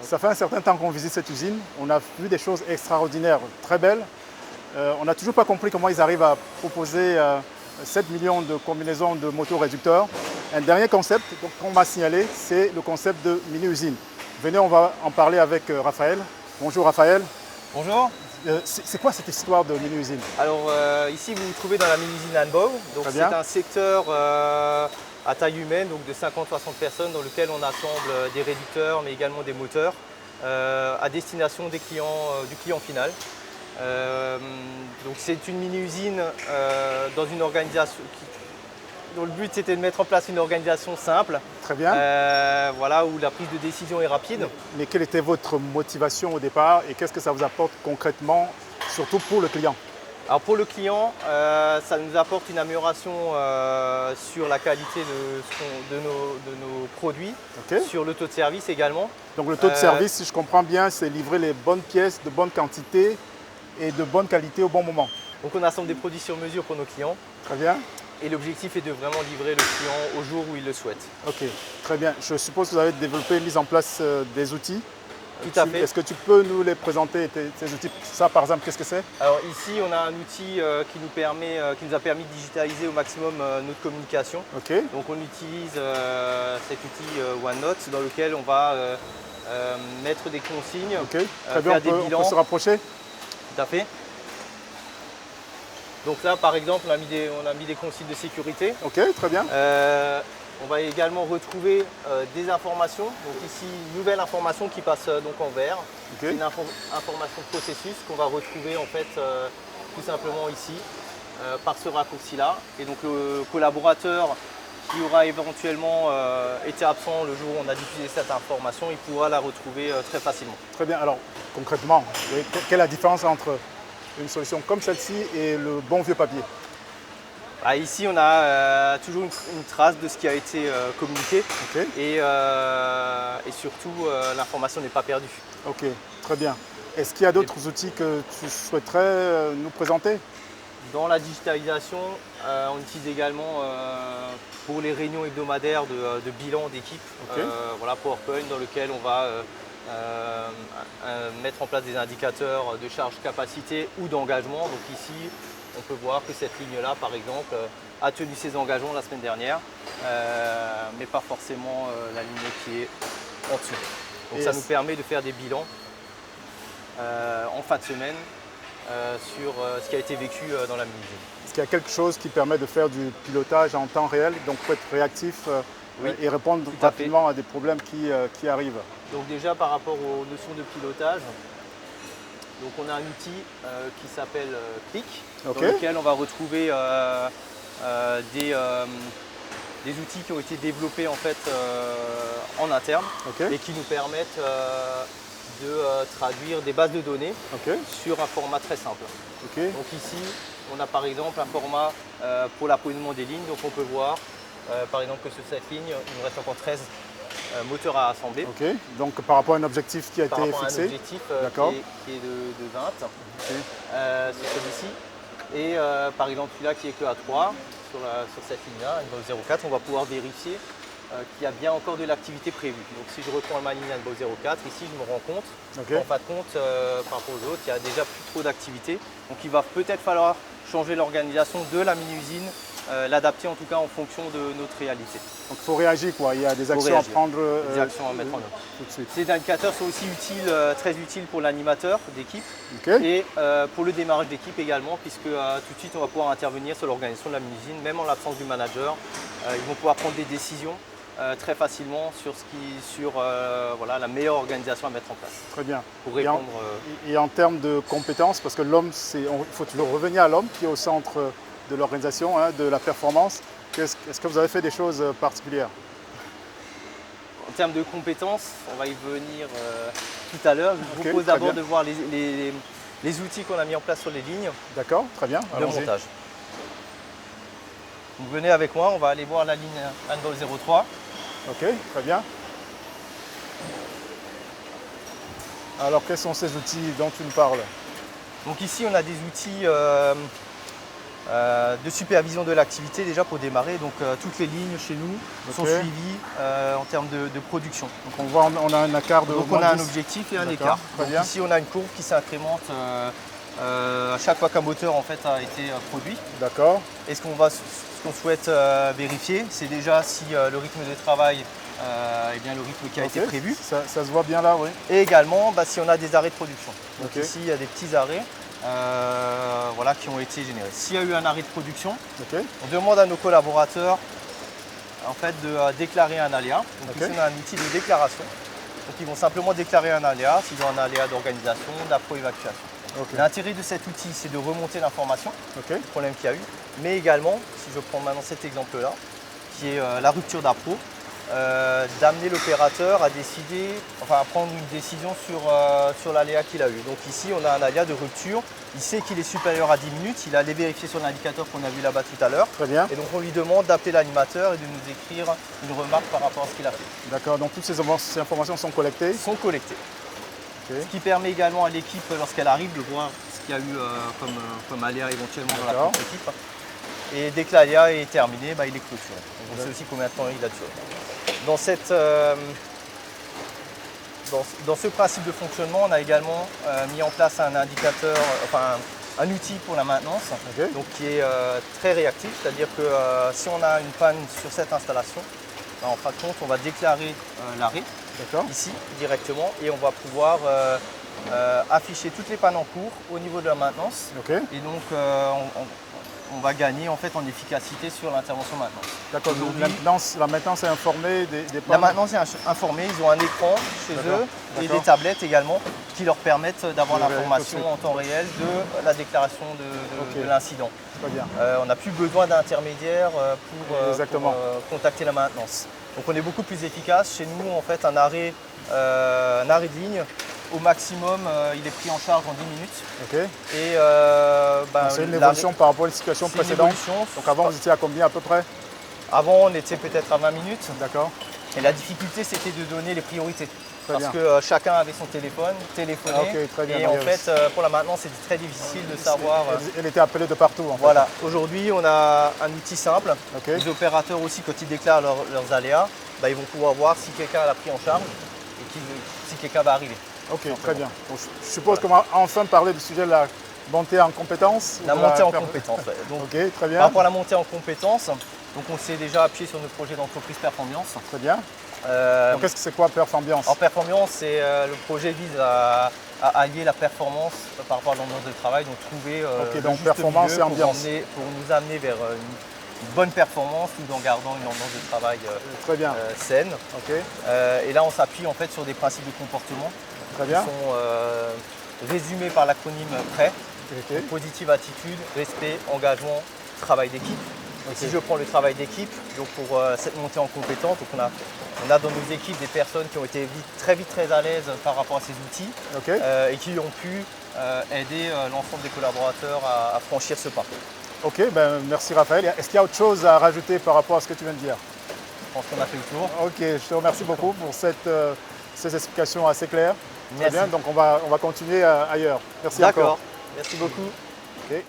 Ça fait un certain temps qu'on visite cette usine. On a vu des choses extraordinaires, très belles. On n'a toujours pas compris comment ils arrivent à proposer 7 millions de combinaisons de motos-réducteurs. Un dernier concept qu'on m'a signalé, c'est le concept de mini-usine. Venez, on va en parler avec Raphaël. Bonjour Raphaël. Bonjour. C'est quoi cette histoire de mini-usine? Alors ici vous vous trouvez dans la mini-usine Anbau. Donc c'est un secteur à taille humaine, donc de 50-60 personnes, dans lequel on assemble des réducteurs mais également des moteurs à destination des clients, du client final. Donc c'est une mini-usine dans une organisation dont le but c'était de mettre en place une organisation simple. Très bien. Voilà, où la prise de décision est rapide. Mais quelle était votre motivation au départ et qu'est-ce que ça vous apporte concrètement, surtout pour le client? Alors pour le client, ça nous apporte une amélioration sur la qualité de nos produits, sur le taux de service également. Donc le taux de service, si je comprends bien, c'est livrer les bonnes pièces de bonne quantité et de bonne qualité au bon moment. Donc on assemble des produits sur mesure pour nos clients. Très bien. Et l'objectif est de vraiment livrer le client au jour où il le souhaite. Ok, très bien. Je suppose que vous avez développé, mis en place des outils. Tout à fait. Est-ce que tu peux nous les présenter, ces outils? Ça, par exemple, qu'est-ce que c'est? Alors ici, on a un outil qui nous a permis de digitaliser au maximum notre communication. Donc on utilise cet outil OneNote dans lequel on va mettre des consignes, très bien, on peut se rapprocher? Tout à fait. Donc là, par exemple, on a mis des consignes de sécurité. Ok, très bien. On va également retrouver des informations. Donc ici, une nouvelle information qui passe donc en vert. C'est une information de processus qu'on va retrouver en fait tout simplement ici par ce raccourci-là. Et donc le collaborateur qui aura éventuellement été absent le jour où on a diffusé cette information, il pourra la retrouver très facilement. Très bien. Alors concrètement, quelle est la différence entre une solution comme celle-ci et le bon vieux papier? Ici, on a toujours une trace de ce qui a été communiqué et surtout, l'information n'est pas perdue. Ok, très bien. Est-ce qu'il y a d'autres outils que tu souhaiterais nous présenter? Dans la digitalisation, on utilise également pour les réunions hebdomadaires de bilan d'équipe, voilà, PowerPoint, dans lequel on va mettre en place des indicateurs de charge capacité ou d'engagement. Donc ici, on peut voir que cette ligne-là, par exemple, a tenu ses engagements la semaine dernière, mais pas forcément la ligne qui est en dessous. Donc ça nous permet de faire des bilans en fin de semaine sur ce qui a été vécu dans la mini-usine. Est-ce qu'il y a quelque chose qui permet de faire du pilotage en temps réel, donc pour être réactif et répondre rapidement à des problèmes qui arrivent? Donc déjà par rapport aux notions de pilotage, donc on a un outil qui s'appelle Click, dans lequel on va retrouver des outils qui ont été développés en fait en interne et qui nous permettent de traduire des bases de données sur un format très simple. Donc ici, on a par exemple un format pour l'approvisionnement des lignes, donc on peut voir par exemple que sur cette ligne, il nous reste encore 13 moteurs à assembler. Donc par rapport à un objectif qui a été fixé, un objectif qui est de 20 sur celui-ci. Et par exemple celui-là qui est que à 3 sur cette ligne-là, Anbau 04, on va pouvoir vérifier qu'il y a bien encore de l'activité prévue. Donc si je reprends ma ligne Anbau 04, ici je me rends compte qu'en fin de compte, par rapport aux autres, il y a déjà plus trop d'activité. Donc il va peut-être falloir changer l'organisation de la mini-usine, l'adapter en tout cas en fonction de notre réalité. Donc il faut réagir quoi, il y a des actions à prendre. Des actions à mettre en œuvre. Tout de suite. Ces indicateurs sont aussi utiles, très utiles pour l'animateur d'équipe et pour le démarrage d'équipe également, puisque tout de suite on va pouvoir intervenir sur l'organisation de la mini-usine, même en l'absence du manager. Ils vont pouvoir prendre des décisions très facilement sur voilà, la meilleure organisation à mettre en place. Très bien. Pour répondre, et en termes de compétences, parce que l'homme, il faut toujours revenir à l'homme qui est au centre de l'organisation, de la performance. Est-ce que vous avez fait des choses particulières? En termes de compétences, on va y venir tout à l'heure. Je vous propose d'abord de voir les outils qu'on a mis en place sur les lignes. D'accord, très bien. De montage. Vous venez avec moi, on va aller voir la ligne Anbau 03. Ok, très bien. Alors, quels sont ces outils dont tu me parles? Donc ici, on a des outils de supervision de l'activité déjà pour démarrer. Donc toutes les lignes chez nous sont suivies en termes de production. Donc on voit, on a un écart de Donc on a un objectif et un écart. Donc ici on a une courbe qui s'incrémente à chaque fois qu'un moteur en fait a été produit. D'accord. Et ce qu'on souhaite vérifier, c'est déjà si le rythme de travail est bien le rythme qui a été prévu. Ça se voit bien là, oui. Et également si on a des arrêts de production. Donc Ok. ici il y a des petits arrêts voilà, qui ont été générés. S'il y a eu un arrêt de production, Ok. on demande à nos collaborateurs en fait, de déclarer un aléa. Donc ici on a un outil de déclaration. Donc ils vont simplement déclarer un aléa, s'ils ont un aléa d'organisation, d'appro-évacuation. L'intérêt de cet outil, c'est de remonter l'information, le problème qu'il y a eu, mais également, si je prends maintenant cet exemple-là, qui est la rupture d'appro, d'amener l'opérateur à décider, enfin à prendre une décision sur l'aléa qu'il a eu. Donc ici, on a un aléa de rupture. Il sait qu'il est supérieur à 10 minutes. Il a allé vérifier sur l'indicateur qu'on a vu là-bas tout à l'heure. Très bien. Et donc on lui demande d'appeler l'animateur et de nous écrire une remarque par rapport à ce qu'il a fait. D'accord, donc toutes ces informations sont collectées. Sont collectées. Ce qui permet également à l'équipe, lorsqu'elle arrive, de voir ce qu'il y a eu comme aléa éventuellement dans la propre équipe. Et dès que l'aléa est terminé, il est clôturé. On sait aussi combien de temps il a duré. Dans ce principe de fonctionnement, on a également mis en place un indicateur, enfin un outil pour la maintenance, donc qui est très réactif, c'est-à-dire que si on a une panne sur cette installation, en fin de compte, on va déclarer l'arrêt ici directement et on va pouvoir afficher toutes les pannes en cours au niveau de la maintenance. Et donc on va gagner en fait en efficacité sur l'intervention maintenance. D'accord, la maintenance est informée des pannes. La maintenance est informée, ils ont un écran chez eux et des tablettes également qui leur permettent d'avoir l'information en temps réel de la déclaration de l'incident. On n'a plus besoin d'intermédiaires pour contacter la maintenance. Donc on est beaucoup plus efficace. Chez nous, en fait, un arrêt de ligne, au maximum, il est pris en charge en 10 minutes. Et c'est une évolution par rapport à la situation précédente. Donc avant, vous étiez à combien à peu près? Avant, on était peut-être à 20 minutes. D'accord. Et la difficulté, c'était de donner les priorités. Parce que chacun avait son téléphone, téléphonait. Et en fait, pour la maintenance, c'était très difficile de savoir. Elle était appelée de partout. En fait. Voilà. Aujourd'hui, on a un outil simple. Les opérateurs aussi, quand ils déclarent leurs aléas, ils vont pouvoir voir si quelqu'un l'a pris en charge et si quelqu'un va arriver. Ok, très bien. Donc, je suppose qu'on va enfin parler du sujet de la montée en compétences. La montée en compétences. Donc, très bien. Par rapport à la montée en compétences, donc on s'est déjà appuyé sur notre projet d'entreprise Performance. Très bien. Donc qu'est-ce que c'est quoi Performance? En Performance, le projet vise à allier la performance par rapport à l'ambiance de travail, donc trouver le juste performance milieu et ambiance. pour nous amener vers une bonne performance tout en gardant une ambiance de travail saine. Et là, on s'appuie en fait sur des principes de comportement qui sont résumés par l'acronyme PRAI. Positive attitude, respect, engagement, travail d'équipe. Et si je prends le travail d'équipe, donc pour cette montée en compétence, donc on a dans nos équipes des personnes qui ont été très vite très à l'aise par rapport à ces outils et qui ont pu aider l'ensemble des collaborateurs à franchir ce pas. Ok, merci Raphaël. Est-ce qu'il y a autre chose à rajouter par rapport à ce que tu viens de dire? Je pense qu'on a fait le tour. Ok, je te remercie beaucoup pour ces explications assez claires. Merci. Très bien, donc on va continuer ailleurs. Merci encore. D'accord, merci beaucoup. Okay.